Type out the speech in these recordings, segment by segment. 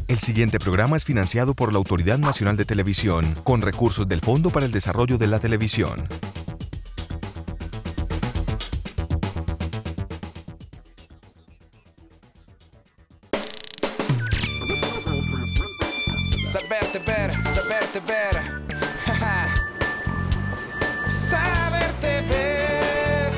El siguiente programa es financiado por la Autoridad Nacional de Televisión, con recursos del Fondo para el Desarrollo de la Televisión. Saberte ver, saberte ver. Saberte ver.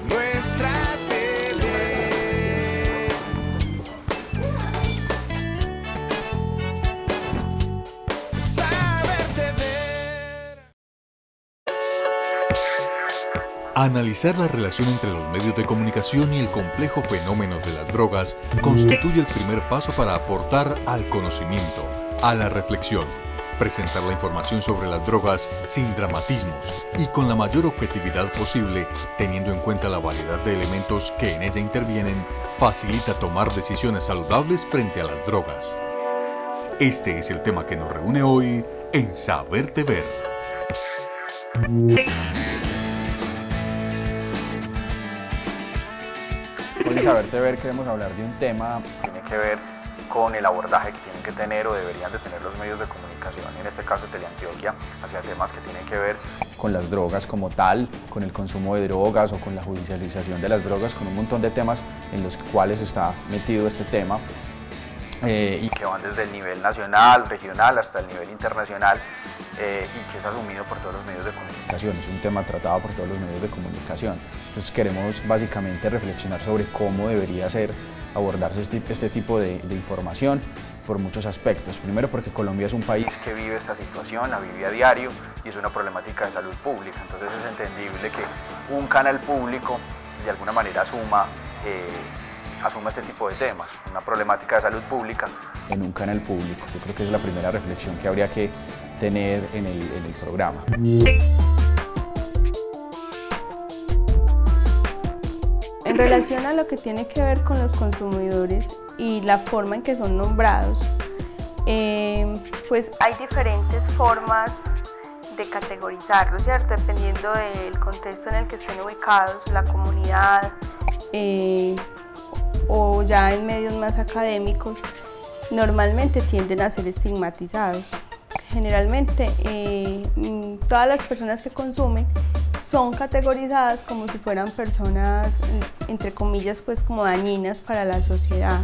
Nuestra TV. Saberte ver. Analizar la relación entre los medios de comunicación y el complejo fenómeno de las drogas constituye el primer paso para aportar al conocimiento, a la reflexión, presentar la información sobre las drogas sin dramatismos y con la mayor objetividad posible, teniendo en cuenta la variedad de elementos que en ella intervienen, facilita tomar decisiones saludables frente a las drogas. Este es el tema que nos reúne hoy en Saberte Ver. Hoy en Saberte Ver queremos hablar de un tema que tiene que ver con el abordaje que tienen que tener o deberían de tener los medios de comunicación, en este caso Teleantioquia, hacia temas que tienen que ver con las drogas como tal, con el consumo de drogas o con la judicialización de las drogas, con un montón de temas en los cuales está metido este tema y que van desde el nivel nacional, regional hasta el nivel internacional y que es asumido por todos los medios de comunicación, es un tema tratado por todos los medios de comunicación. Entonces queremos básicamente reflexionar sobre cómo debería ser abordarse este tipo de información por muchos aspectos. Primero porque Colombia es un país que vive esta situación, la vive a diario y es una problemática de salud pública, entonces es entendible que un canal público de alguna manera asuma este tipo de temas, una problemática de salud pública en un canal público. Yo creo que es la primera reflexión que habría que tener en el programa. En relación a lo que tiene que ver con los consumidores y la forma en que son nombrados, pues hay diferentes formas de categorizarlos, ¿cierto? Dependiendo del contexto en el que estén ubicados, la comunidad o ya en medios más académicos, normalmente tienden a ser estigmatizados. Generalmente todas las personas que consumen son categorizadas como si fueran personas, entre comillas, pues como dañinas para la sociedad,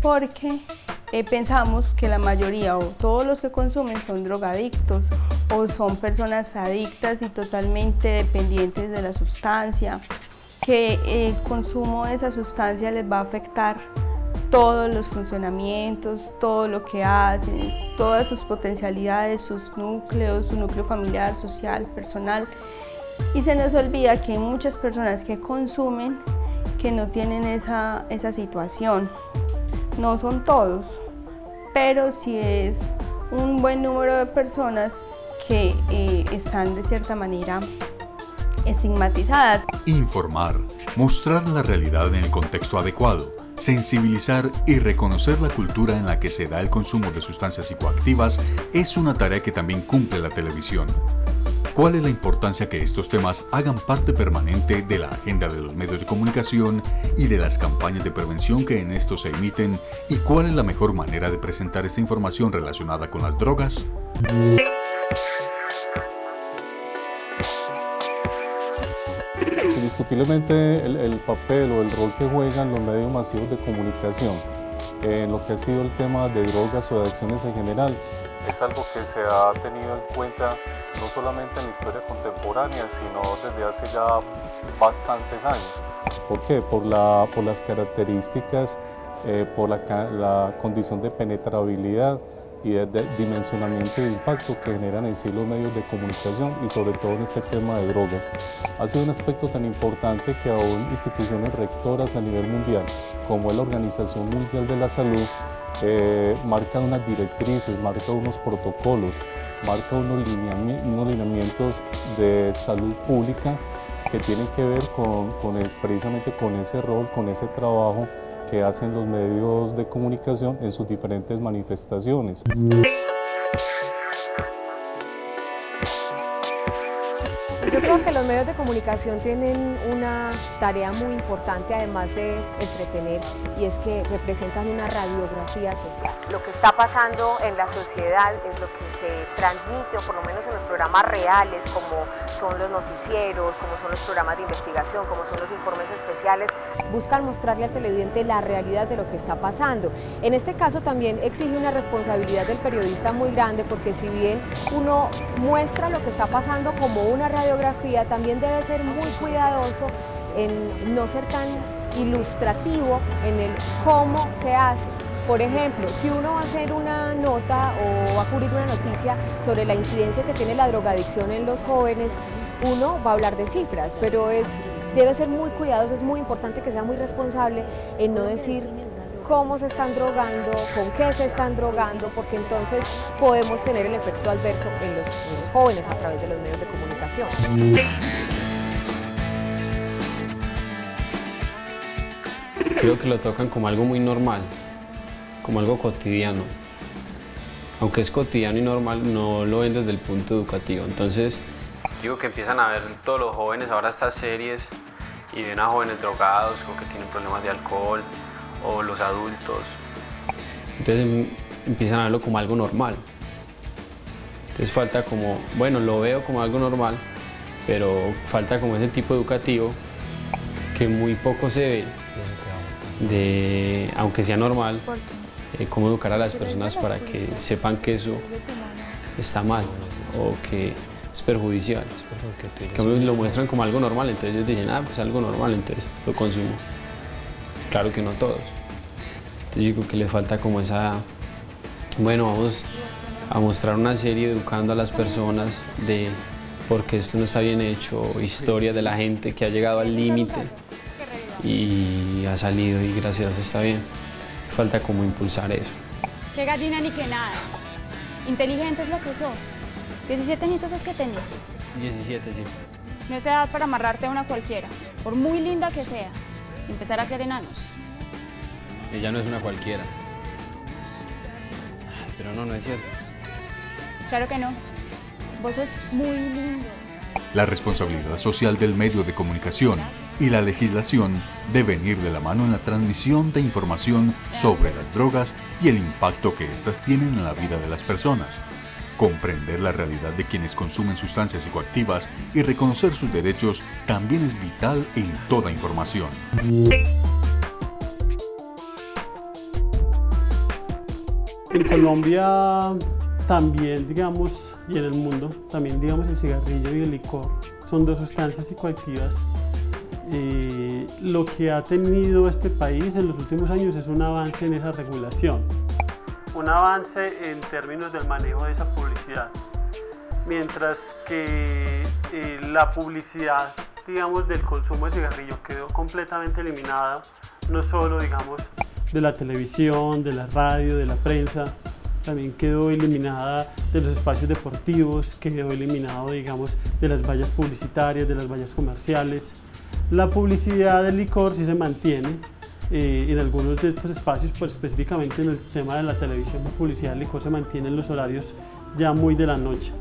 porque pensamos que la mayoría o todos los que consumen son drogadictos o son personas adictas y totalmente dependientes de la sustancia, que el consumo de esa sustancia les va a afectar todos los funcionamientos, todo lo que hacen, todas sus potencialidades, sus núcleos, su núcleo familiar, social, personal. Y se nos olvida que hay muchas personas que consumen que no tienen esa situación. No son todos, pero sí es un buen número de personas que están de cierta manera estigmatizadas. Informar, mostrar la realidad en el contexto adecuado, sensibilizar y reconocer la cultura en la que se da el consumo de sustancias psicoactivas es una tarea que también cumple la televisión. ¿Cuál es la importancia que estos temas hagan parte permanente de la agenda de los medios de comunicación y de las campañas de prevención que en estos se emiten? ¿Y cuál es la mejor manera de presentar esta información relacionada con las drogas? Indiscutiblemente el papel o el rol que juegan los medios masivos de comunicación en lo que ha sido el tema de drogas o de adicciones en general es algo que se ha tenido en cuenta no solamente en la historia contemporánea, sino desde hace ya bastantes años. ¿Por qué? Por las características, por la condición de penetrabilidad y de dimensionamiento y de impacto que generan en sí los medios de comunicación y sobre todo en este tema de drogas. Ha sido un aspecto tan importante que aún instituciones rectoras a nivel mundial, como es la Organización Mundial de la Salud, marca unas directrices, marca unos protocolos, marca unos lineamientos de salud pública que tienen que ver precisamente con ese rol, con ese trabajo que hacen los medios de comunicación en sus diferentes manifestaciones. Yo creo que los medios de comunicación tienen una tarea muy importante, además de entretener, y es que representan una radiografía social. Lo que está pasando en la sociedad es lo que se transmite, o por lo menos en los programas reales, como son los noticieros, como son los programas de investigación, como son los informes especiales, buscan mostrarle al televidente la realidad de lo que está pasando. En este caso también exige una responsabilidad del periodista muy grande, porque si bien uno muestra lo que está pasando como una radiografía, también debe ser muy cuidadoso en no ser tan ilustrativo en el cómo se hace. Por ejemplo, si uno va a hacer una nota o va a cubrir una noticia sobre la incidencia que tiene la drogadicción en los jóvenes, uno va a hablar de cifras, pero debe ser muy cuidadoso, es muy importante que sea muy responsable en no decir cómo se están drogando, con qué se están drogando, porque entonces podemos tener el efecto adverso en los jóvenes a través de los medios de comunicación. Creo que lo tocan como algo muy normal, como algo cotidiano. Aunque es cotidiano y normal, no lo ven desde el punto educativo. Entonces, digo que empiezan a ver todos los jóvenes ahora estas series y ven a jóvenes drogados o que tienen problemas de alcohol, o los adultos. Entonces empiezan a verlo como algo normal. Entonces falta como, bueno, lo veo como algo normal, pero falta como ese tipo educativo que muy poco se ve, de, aunque sea normal, cómo educar a las personas para que sepan que eso está mal o que es perjudicial. Que lo muestran como algo normal, entonces ellos dicen, ah, pues algo normal, entonces lo consumo. Claro que no todos. Entonces yo creo que le falta como esa, bueno, vamos a mostrar una serie educando a las personas de por qué esto no está bien hecho, historia de la gente que ha llegado al límite y ha salido y gracias a Dios está bien. Falta como impulsar eso. Qué gallina ni qué nada. Inteligente es lo que sos. 17 añitos es que tenías. 17, sí. No es edad para amarrarte a una cualquiera, por muy linda que sea. Empezar a crear enanos. Ella no es una cualquiera. Pero no es cierto. Claro que no. Vos sos muy lindo. La responsabilidad social del medio de comunicación y la legislación deben ir de la mano en la transmisión de información sobre las drogas y el impacto que éstas tienen en la vida de las personas. Comprender la realidad de quienes consumen sustancias psicoactivas y reconocer sus derechos también es vital en toda información. En Colombia también, digamos, y en el mundo, también, digamos, el cigarrillo y el licor son dos sustancias psicoactivas. Lo que ha tenido este país en los últimos años es un avance en esa regulación. Un avance en términos del manejo de esa publicidad, mientras que la publicidad, digamos, del consumo de cigarrillo quedó completamente eliminada, no solo, digamos, de la televisión, de la radio, de la prensa, también quedó eliminada de los espacios deportivos, quedó eliminado, digamos, de las vallas publicitarias, de las vallas comerciales. La publicidad del licor sí se mantiene. En algunos de estos espacios, pues específicamente en el tema de la televisión, la publicidad del licor se mantiene en los horarios ya muy de la noche.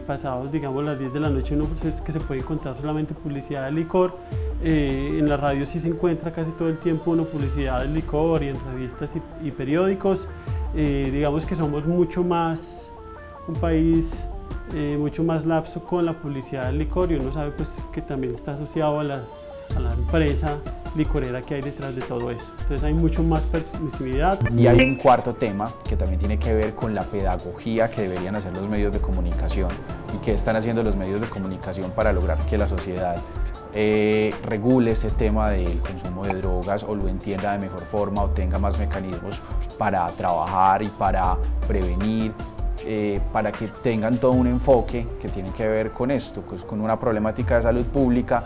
Pasados, digamos, las 10 de la noche, uno pues, es que se puede encontrar solamente publicidad del licor. En la radio sí se encuentra casi todo el tiempo una publicidad del licor y en revistas y periódicos. Digamos que somos mucho más, un país mucho más lapso con la publicidad del licor, y uno sabe pues, que también está asociado a la empresa licorera que hay detrás de todo eso. Entonces hay mucho más permisividad. Y hay un cuarto tema que también tiene que ver con la pedagogía que deberían hacer los medios de comunicación y que están haciendo los medios de comunicación para lograr que la sociedad regule ese tema del consumo de drogas o lo entienda de mejor forma o tenga más mecanismos para trabajar y para prevenir, para que tengan todo un enfoque que tiene que ver con esto, pues con una problemática de salud pública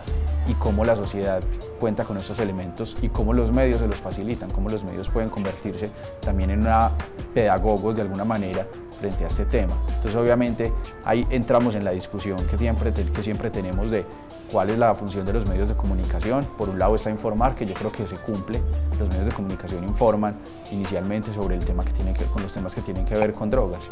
y cómo la sociedad cuenta con estos elementos y cómo los medios se los facilitan, cómo los medios pueden convertirse también en pedagogos de alguna manera frente a este tema. Entonces obviamente ahí entramos en la discusión que siempre tenemos de cuál es la función de los medios de comunicación. Por un lado está informar, que yo creo que se cumple. Los medios de comunicación informan inicialmente sobre el tema que tiene que ver con los temas que tienen que ver con drogas.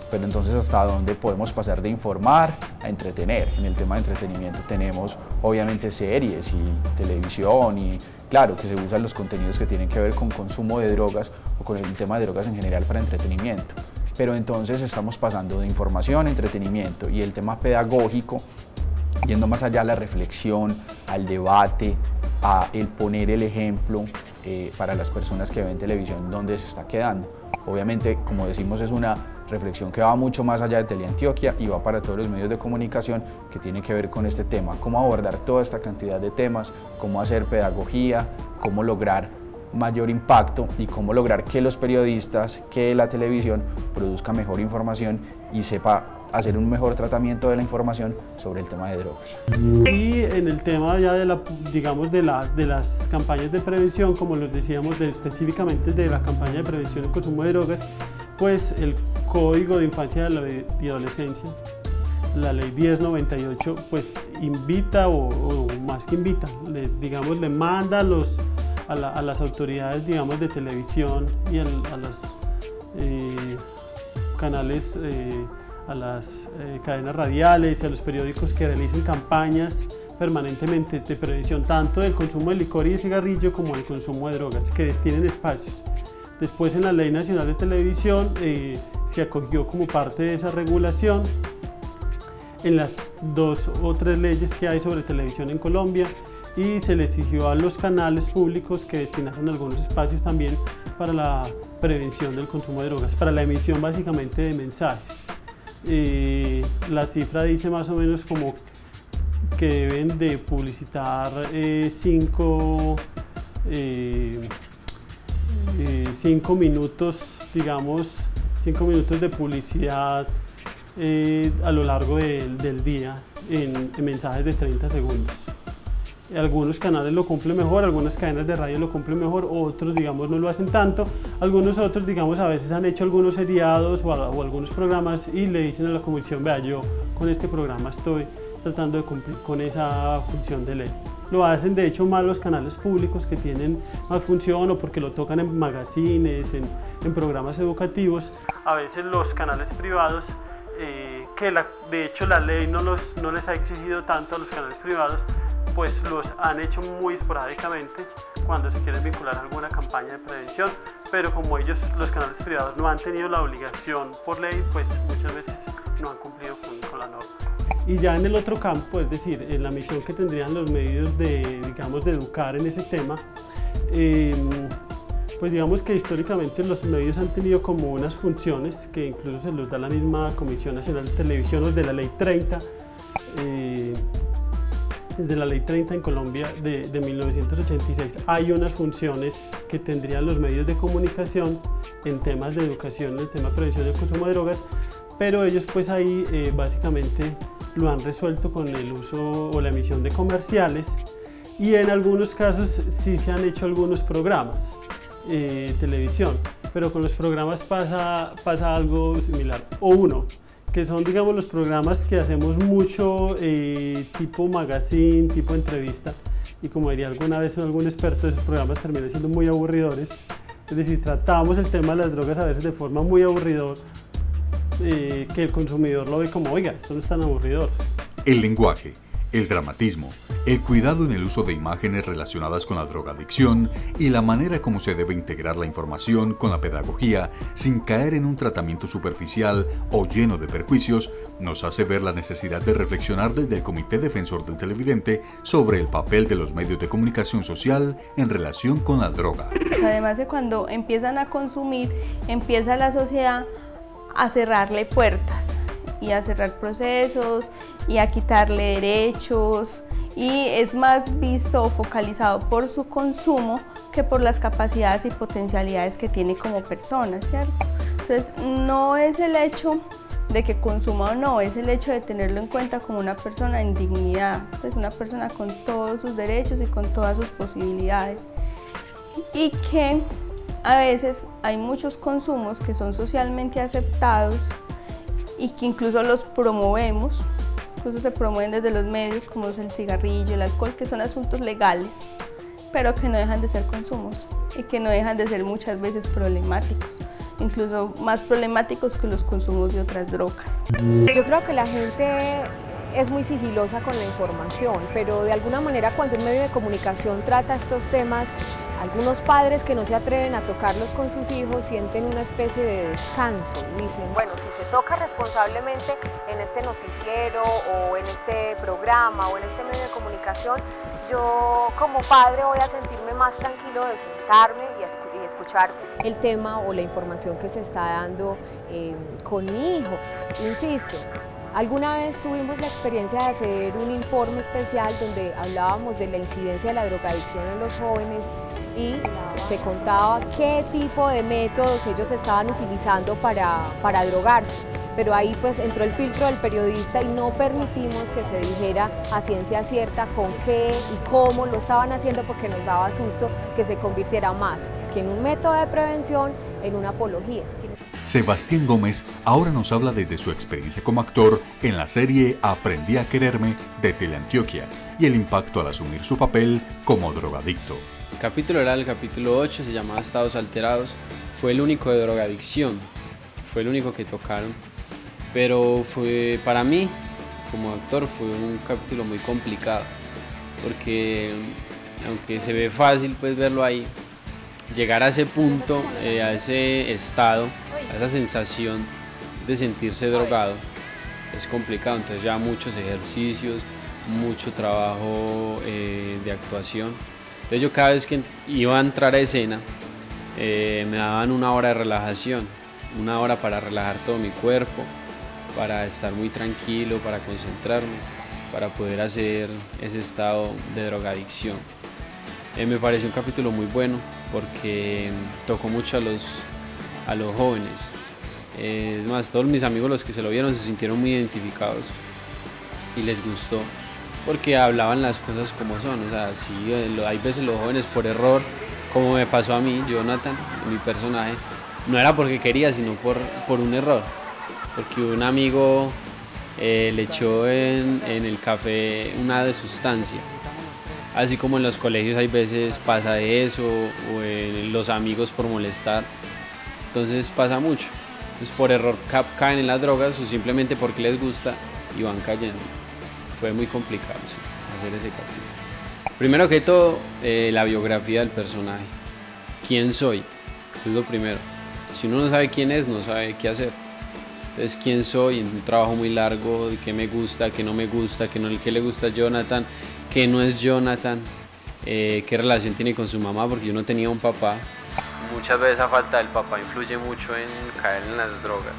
Pero entonces, ¿hasta dónde podemos pasar de informar entretener. En el tema de entretenimiento tenemos obviamente series y televisión y claro que se usan los contenidos que tienen que ver con consumo de drogas o con el tema de drogas en general para entretenimiento. Pero entonces estamos pasando de información a entretenimiento y el tema pedagógico, yendo más allá a la reflexión, al debate, a el poner el ejemplo para las personas que ven televisión dónde se está quedando. Obviamente, como decimos, es una reflexión que va mucho más allá de Teleantioquia y va para todos los medios de comunicación que tiene que ver con este tema, cómo abordar toda esta cantidad de temas, cómo hacer pedagogía, cómo lograr mayor impacto y cómo lograr que los periodistas, que la televisión produzca mejor información y sepa hacer un mejor tratamiento de la información sobre el tema de drogas. Y en el tema ya de las campañas de prevención, como les decíamos, específicamente de la campaña de prevención del consumo de drogas, pues el Código de Infancia y Adolescencia, la Ley 1098, pues invita o más que invita, le manda a las autoridades, digamos, de televisión y a los canales, a las cadenas radiales y a los periódicos que realicen campañas permanentemente de prevención tanto del consumo de licor y de cigarrillo como del consumo de drogas, que destinen espacios. Después en la Ley Nacional de Televisión se acogió como parte de esa regulación en las 2 o 3 leyes que hay sobre televisión en Colombia y se le exigió a los canales públicos que destinaran algunos espacios también para la prevención del consumo de drogas, para la emisión básicamente de mensajes. La cifra dice más o menos como que deben de publicitar 5 minutos, digamos, 5 minutos de publicidad a lo largo del día en mensajes de 30 segundos. Algunos canales lo cumplen mejor, algunas cadenas de radio lo cumplen mejor, otros, digamos, no lo hacen tanto. Algunos otros, digamos, a veces han hecho algunos seriados o algunos programas y le dicen a la comisión, vea, yo con este programa estoy tratando de cumplir con esa función de ley. Lo hacen de hecho más los canales públicos que tienen más función o porque lo tocan en magazines, en programas educativos. A veces los canales privados, de hecho la ley no les ha exigido tanto a los canales privados, pues los han hecho muy esporádicamente cuando se quieren vincular a alguna campaña de prevención, pero como ellos, los canales privados, no han tenido la obligación por ley, pues muchas veces no han cumplido con la norma. Y ya en el otro campo, es decir, en la misión que tendrían los medios de educar en ese tema, pues digamos que históricamente los medios han tenido como unas funciones que incluso se los da la misma Comisión Nacional de Televisión o de la Ley 30, desde la Ley 30 en Colombia de 1986 hay unas funciones que tendrían los medios de comunicación en temas de educación, en el tema de prevención del consumo de drogas, pero ellos pues ahí básicamente lo han resuelto con el uso o la emisión de comerciales y en algunos casos sí se han hecho algunos programas televisión, pero con los programas pasa algo similar, o uno, que son, digamos, los programas que hacemos mucho tipo magazine, tipo entrevista, y como diría alguna vez algún experto, esos programas terminan siendo muy aburridores, es decir, tratamos el tema de las drogas a veces de forma muy aburridora, que el consumidor lo ve como, oiga, esto no es tan aburridor. El lenguaje, el dramatismo, el cuidado en el uso de imágenes relacionadas con la drogadicción y la manera como se debe integrar la información con la pedagogía sin caer en un tratamiento superficial o lleno de perjuicios, nos hace ver la necesidad de reflexionar desde el Comité Defensor del Televidente sobre el papel de los medios de comunicación social en relación con la droga. Además de cuando empiezan a consumir, empieza la sociedad a cerrarle puertas y a cerrar procesos y a quitarle derechos, y es más visto o focalizado por su consumo que por las capacidades y potencialidades que tiene como persona, ¿cierto? Entonces no es el hecho de que consuma o no, es el hecho de tenerlo en cuenta como una persona en dignidad, pues una persona con todos sus derechos y con todas sus posibilidades, y que a veces hay muchos consumos que son socialmente aceptados y que incluso los promovemos, incluso se promueven desde los medios como el cigarrillo, el alcohol, que son asuntos legales, pero que no dejan de ser consumos y que no dejan de ser muchas veces problemáticos, incluso más problemáticos que los consumos de otras drogas. Yo creo que la gente es muy sigilosa con la información, pero de alguna manera cuando un medio de comunicación trata estos temas, algunos padres que no se atreven a tocarlos con sus hijos sienten una especie de descanso. Dicen, bueno, si se toca responsablemente en este noticiero o en este programa o en este medio de comunicación, yo como padre voy a sentirme más tranquilo de sentarme y escuchar el tema o la información que se está dando con mi hijo. Insisto, alguna vez tuvimos la experiencia de hacer un informe especial donde hablábamos de la incidencia de la drogadicción en los jóvenes y se contaba qué tipo de métodos ellos estaban utilizando para drogarse. Pero ahí pues entró el filtro del periodista y no permitimos que se dijera a ciencia cierta con qué y cómo lo estaban haciendo porque nos daba susto que se convirtiera más que en un método de prevención, en una apología. Sebastián Gómez ahora nos habla desde su experiencia como actor en la serie Aprendí a quererme de Teleantioquia y el impacto al asumir su papel como drogadicto. El capítulo era el capítulo 8, se llamaba Estados Alterados, fue el único de drogadicción, fue el único que tocaron, pero fue, para mí, como actor, fue un capítulo muy complicado, porque aunque se ve fácil pues verlo ahí, llegar a ese punto, a ese estado, a esa sensación de sentirse drogado, es complicado, entonces ya muchos ejercicios, mucho trabajo de actuación. Entonces yo cada vez que iba a entrar a escena, me daban una hora de relajación, una hora para relajar todo mi cuerpo, para estar muy tranquilo, para concentrarme, para poder hacer ese estado de drogadicción. Me pareció un capítulo muy bueno porque tocó mucho a los jóvenes. Es más, todos mis amigos los que se lo vieron se sintieron muy identificados y les gustó, porque hablaban las cosas como son, o sea, sí, hay veces los jóvenes por error, como me pasó a mí, Jonathan, mi personaje, no era porque quería, sino por un error, porque un amigo le echó en el café una de sustancia, así como en los colegios hay veces pasa de eso, o en los amigos por molestar, entonces pasa mucho, entonces por error caen en las drogas o simplemente porque les gusta y van cayendo. Fue muy complicado sí, hacer ese capítulo. Primero que todo, la biografía del personaje. ¿Quién soy? Es lo primero. Si uno no sabe quién es, no sabe qué hacer. Entonces, ¿quién soy? Un trabajo muy largo, de qué me gusta, qué no me gusta, qué le gusta a Jonathan, qué no es Jonathan, qué relación tiene con su mamá, porque yo no tenía un papá. Muchas veces la falta del papá influye mucho en caer en las drogas.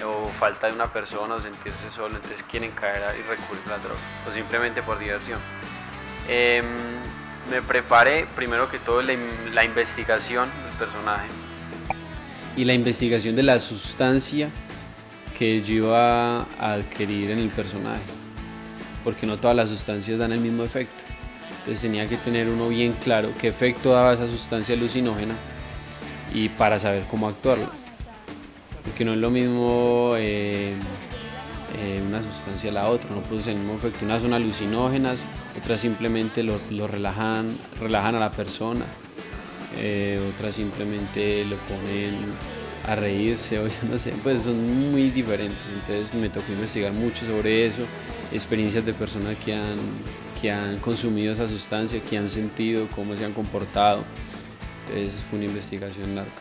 O falta de una persona o sentirse solo, entonces quieren caer y recurrir a las drogas, o simplemente por diversión. Me preparé primero que todo la investigación del personaje y la investigación de la sustancia que yo iba a adquirir en el personaje, porque no todas las sustancias dan el mismo efecto, entonces tenía que tener uno bien claro qué efecto daba esa sustancia alucinógena y para saber cómo actuarla. Porque no es lo mismo una sustancia a la otra, no produce el mismo efecto. Unas son alucinógenas, otras simplemente lo relajan a la persona, otras simplemente lo ponen a reírse o yo no sé, pues son muy diferentes. Entonces me tocó investigar mucho sobre eso, experiencias de personas que han consumido esa sustancia, que han sentido, cómo se han comportado. Entonces fue una investigación larga.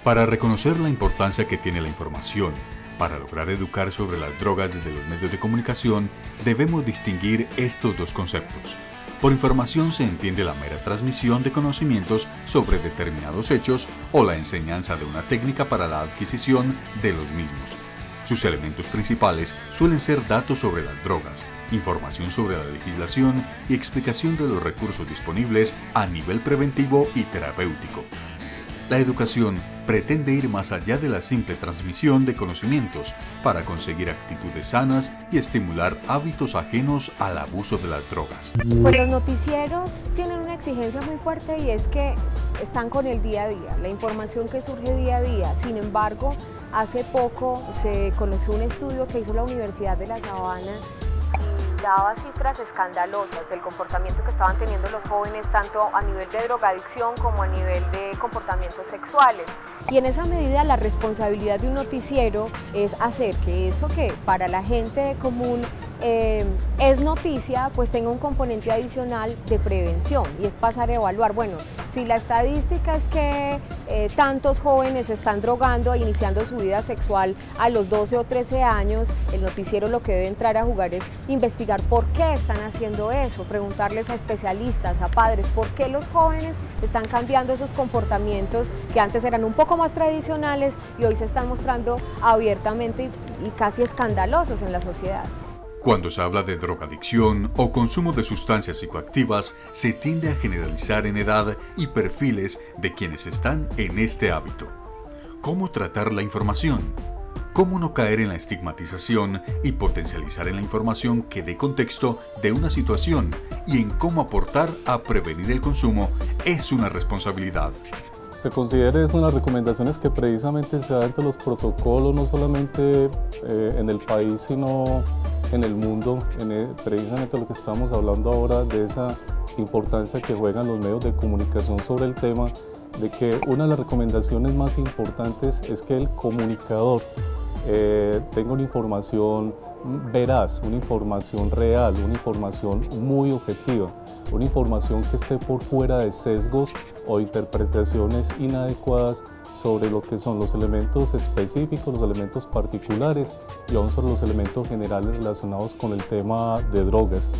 Para reconocer la importancia que tiene la información, para lograr educar sobre las drogas desde los medios de comunicación, debemos distinguir estos dos conceptos. Por información se entiende la mera transmisión de conocimientos sobre determinados hechos o la enseñanza de una técnica para la adquisición de los mismos. Sus elementos principales suelen ser datos sobre las drogas, información sobre la legislación y explicación de los recursos disponibles a nivel preventivo y terapéutico. La educación pretende ir más allá de la simple transmisión de conocimientos para conseguir actitudes sanas y estimular hábitos ajenos al abuso de las drogas. Pues los noticieros tienen una exigencia muy fuerte y es que están con el día a día, la información que surge día a día. Sin embargo, hace poco se conoció un estudio que hizo la Universidad de La Sabana y daba cifras escandalosas del comportamiento que estaban teniendo los jóvenes, tanto a nivel de drogadicción como a nivel de comportamientos sexuales. Y en esa medida la responsabilidad de un noticiero es hacer que eso que para la gente común es noticia, pues tenga un componente adicional de prevención, y es pasar a evaluar, bueno, si la estadística es que tantos jóvenes están drogando e iniciando su vida sexual a los 12 o 13 años, el noticiero lo que debe entrar a jugar es investigar por qué están haciendo eso, preguntarles a especialistas, a padres, por qué los jóvenes están cambiando esos comportamientos que antes eran un poco más tradicionales y hoy se están mostrando abiertamente y casi escandalosos en la sociedad. Cuando se habla de drogadicción o consumo de sustancias psicoactivas, se tiende a generalizar en edad y perfiles de quienes están en este hábito. ¿Cómo tratar la información? ¿Cómo no caer en la estigmatización y potencializar en la información que dé contexto de una situación y en cómo aportar a prevenir el consumo es una responsabilidad? Se considera es una de las recomendaciones que precisamente se da entre los protocolos, no solamente en el país, sino en el mundo, precisamente lo que estamos hablando ahora de esa importancia que juegan los medios de comunicación sobre el tema, de que una de las recomendaciones más importantes es que el comunicador tenga una información veraz, una información real, una información muy objetiva, una información que esté por fuera de sesgos o interpretaciones inadecuadas sobre lo que son los elementos específicos, los elementos particulares y aún sobre los elementos generales relacionados con el tema de drogas.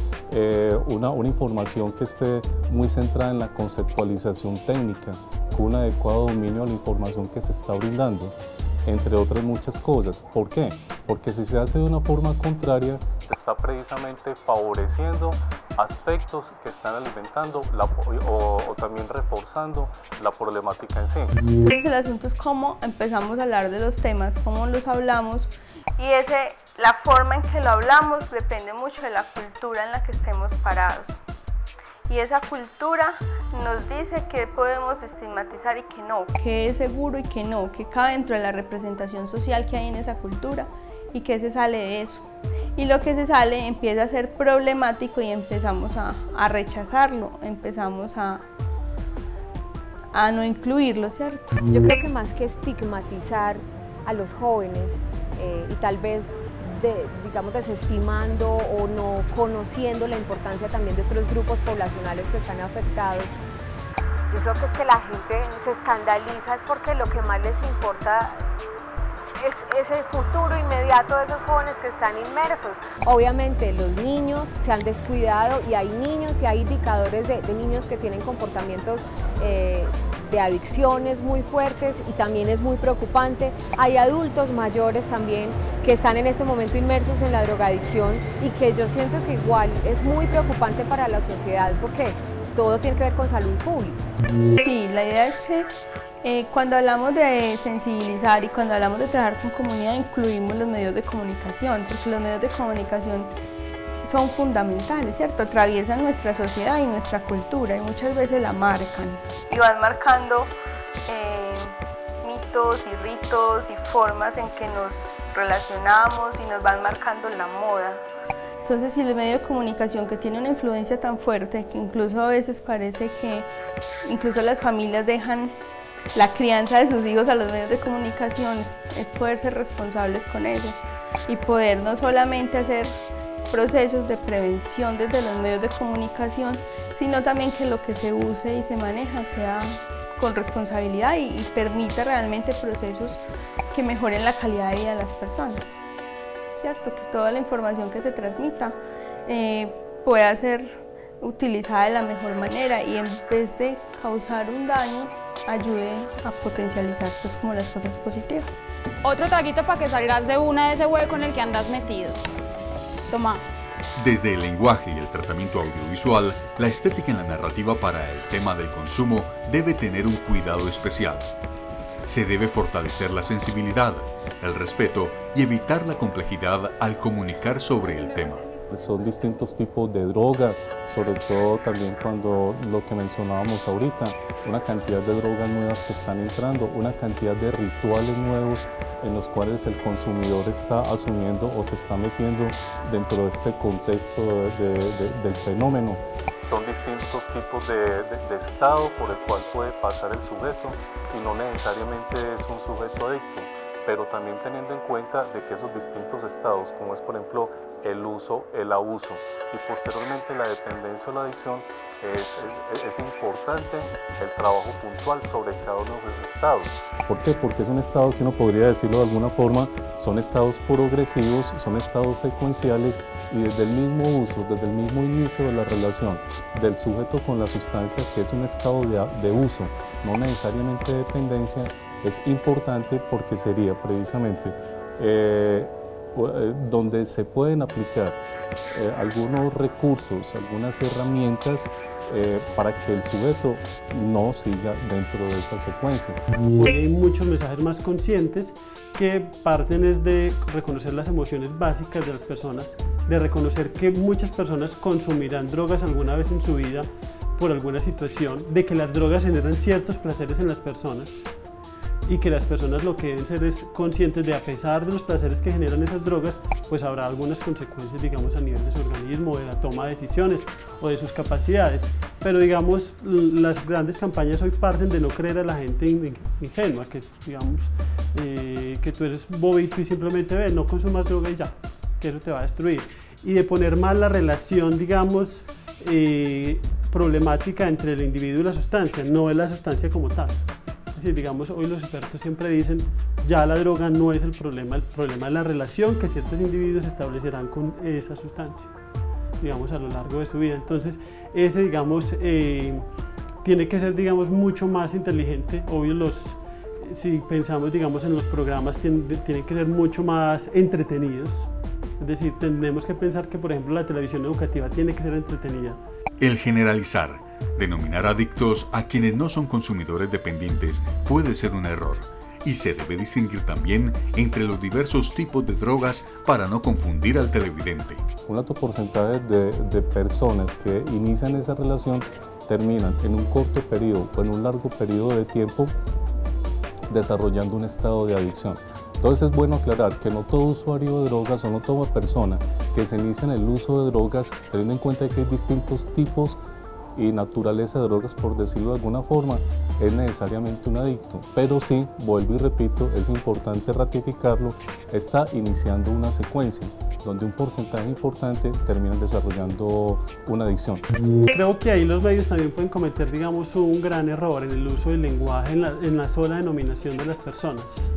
Una información que esté muy centrada en la conceptualización técnica, con un adecuado dominio de la información que se está brindando, entre otras muchas cosas. ¿Por qué? Porque si se hace de una forma contraria, se está precisamente favoreciendo aspectos que están alimentando o también reforzando la problemática en sí. Entonces el asunto es cómo empezamos a hablar de los temas, cómo los hablamos, y la forma en que lo hablamos depende mucho de la cultura en la que estemos parados. Y esa cultura nos dice que podemos estigmatizar y que no, que es seguro y que no, que cabe dentro de la representación social que hay en esa cultura y que se sale de eso. Y lo que se sale empieza a ser problemático y empezamos a rechazarlo, empezamos a no incluirlo, ¿cierto? Yo creo que más que estigmatizar a los jóvenes y tal vez digamos desestimando o no conociendo la importancia también de otros grupos poblacionales que están afectados, yo creo que es que la gente se escandaliza es porque lo que más les importa es el futuro inmediato de esos jóvenes que están inmersos. Obviamente los niños se han descuidado y hay niños y hay indicadores de niños que tienen comportamientos de adicciones muy fuertes y también es muy preocupante. Hay adultos mayores también que están en este momento inmersos en la drogadicción y que yo siento que igual es muy preocupante para la sociedad porque todo tiene que ver con salud pública. Sí, la idea es que cuando hablamos de sensibilizar y cuando hablamos de trabajar con comunidad incluimos los medios de comunicación, porque los medios de comunicación son fundamentales, ¿cierto? Atraviesan nuestra sociedad y nuestra cultura y muchas veces la marcan. Y van marcando mitos y ritos y formas en que nos relacionamos y nos van marcando la moda. Entonces, si el medio de comunicación que tiene una influencia tan fuerte que incluso a veces parece que incluso las familias dejan la crianza de sus hijos a los medios de comunicación, es poder ser responsables con eso y poder no solamente hacer procesos de prevención desde los medios de comunicación, sino también que lo que se use y se maneja sea con responsabilidad y permita realmente procesos que mejoren la calidad de vida de las personas, ¿cierto? Que toda la información que se transmita pueda ser utilizada de la mejor manera y en vez de causar un daño, ayude a potencializar pues como las cosas positivas. Otro traguito para que salgas de una de ese hueco en el que andas metido. Toma. Desde el lenguaje y el tratamiento audiovisual, la estética en la narrativa para el tema del consumo debe tener un cuidado especial. Se debe fortalecer la sensibilidad, el respeto y evitar la complejidad al comunicar sobre el tema. Son distintos tipos de droga, sobre todo también cuando lo que mencionábamos ahorita, una cantidad de drogas nuevas que están entrando, una cantidad de rituales nuevos en los cuales el consumidor está asumiendo o se está metiendo dentro de este contexto del fenómeno. Son distintos tipos de estado por el cual puede pasar el sujeto y no necesariamente es un sujeto adicto, pero también teniendo en cuenta de que esos distintos estados, como es por ejemplo el uso, el abuso y posteriormente la dependencia o la adicción, es importante el trabajo puntual sobre cada uno de esos estados. ¿Por qué? Porque es un estado que uno podría decirlo de alguna forma, son estados progresivos, son estados secuenciales y desde el mismo uso, desde el mismo inicio de la relación del sujeto con la sustancia, que es un estado de uso, no necesariamente de dependencia, es importante porque sería precisamente donde se pueden aplicar algunos recursos, algunas herramientas para que el sujeto no siga dentro de esa secuencia. Hay muchos mensajes más conscientes que parten es de reconocer las emociones básicas de las personas, de reconocer que muchas personas consumirán drogas alguna vez en su vida por alguna situación, de que las drogas generan ciertos placeres en las personas y que las personas lo que deben ser es conscientes de, a pesar de los placeres que generan esas drogas, pues habrá algunas consecuencias, digamos, a nivel de su organismo, de la toma de decisiones o de sus capacidades. Pero, digamos, las grandes campañas hoy parten de no creer a la gente ingenua, que es, digamos, que tú eres bobito y simplemente ves, no consumas droga y ya, que eso te va a destruir. Y de poner mal la relación, digamos, problemática entre el individuo y la sustancia, no es la sustancia como tal. Es decir, digamos, hoy los expertos siempre dicen, ya la droga no es el problema es la relación que ciertos individuos establecerán con esa sustancia, digamos, a lo largo de su vida. Entonces, ese, digamos, tiene que ser, digamos, mucho más inteligente. Obvio, si pensamos, digamos, en los programas, tienen que ser mucho más entretenidos. Es decir, tenemos que pensar que, por ejemplo, la televisión educativa tiene que ser entretenida. El generalizar, denominar adictos a quienes no son consumidores dependientes puede ser un error y se debe distinguir también entre los diversos tipos de drogas para no confundir al televidente. Un alto porcentaje de personas que inician esa relación terminan en un corto periodo o en un largo periodo de tiempo desarrollando un estado de adicción. Entonces es bueno aclarar que no todo usuario de drogas o no toda persona que se inicia en el uso de drogas, teniendo en cuenta que hay distintos tipos y naturaleza de drogas, por decirlo de alguna forma, es necesariamente un adicto. Pero sí, vuelvo y repito, es importante ratificarlo, está iniciando una secuencia donde un porcentaje importante termina desarrollando una adicción. Creo que ahí los medios también pueden cometer, digamos, un gran error en el uso del lenguaje, en la sola denominación de las personas.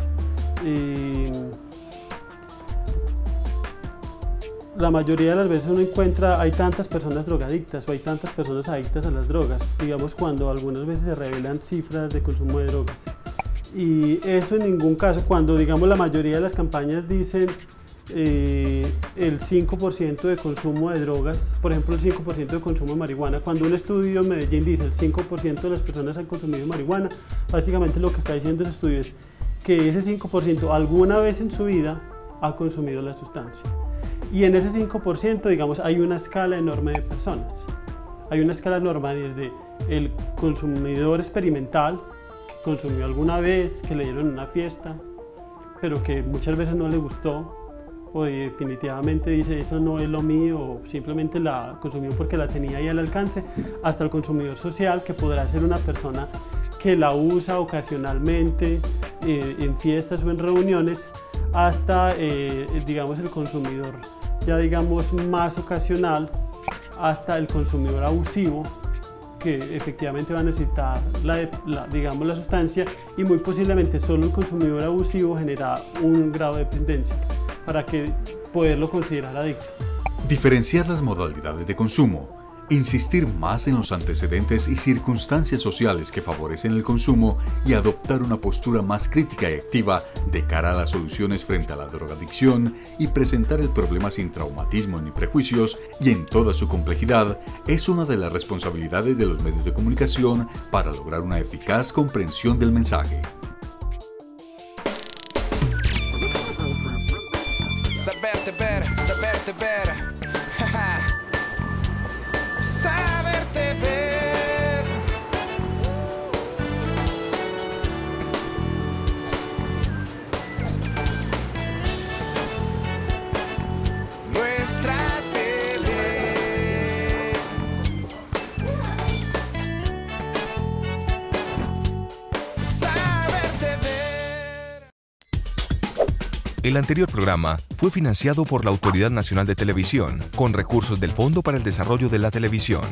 La mayoría de las veces uno encuentra, hay tantas personas drogadictas o hay tantas personas adictas a las drogas, digamos, cuando algunas veces se revelan cifras de consumo de drogas. Y eso en ningún caso, cuando, digamos, la mayoría de las campañas dicen el 5% de consumo de drogas, por ejemplo el 5% de consumo de marihuana, cuando un estudio en Medellín dice el 5% de las personas han consumido marihuana, básicamente lo que está diciendo el estudio es que ese 5% alguna vez en su vida ha consumido la sustancia. Y en ese 5%, digamos, hay una escala enorme de personas. Hay una escala enorme desde el consumidor experimental, que consumió alguna vez, que le dieron en una fiesta, pero que muchas veces no le gustó, o definitivamente dice eso no es lo mío, o simplemente la consumió porque la tenía ahí al alcance, hasta el consumidor social, que podrá ser una persona que la usa ocasionalmente en fiestas o en reuniones, hasta digamos el consumidor ya digamos más ocasional, hasta el consumidor abusivo, que efectivamente va a necesitar digamos, la sustancia, y muy posiblemente solo el consumidor abusivo genera un grado de dependencia para que poderlo considerar adicto. Diferenciar las modalidades de consumo, insistir más en los antecedentes y circunstancias sociales que favorecen el consumo y adoptar una postura más crítica y activa de cara a las soluciones frente a la drogadicción y presentar el problema sin traumatismo ni prejuicios y en toda su complejidad es una de las responsabilidades de los medios de comunicación para lograr una eficaz comprensión del mensaje. Saberte ver, saberte ver. Saberte ver. Nuestra TV. Saberte El anterior programa fue financiado por la Autoridad Nacional de Televisión con recursos del Fondo para el Desarrollo de la Televisión.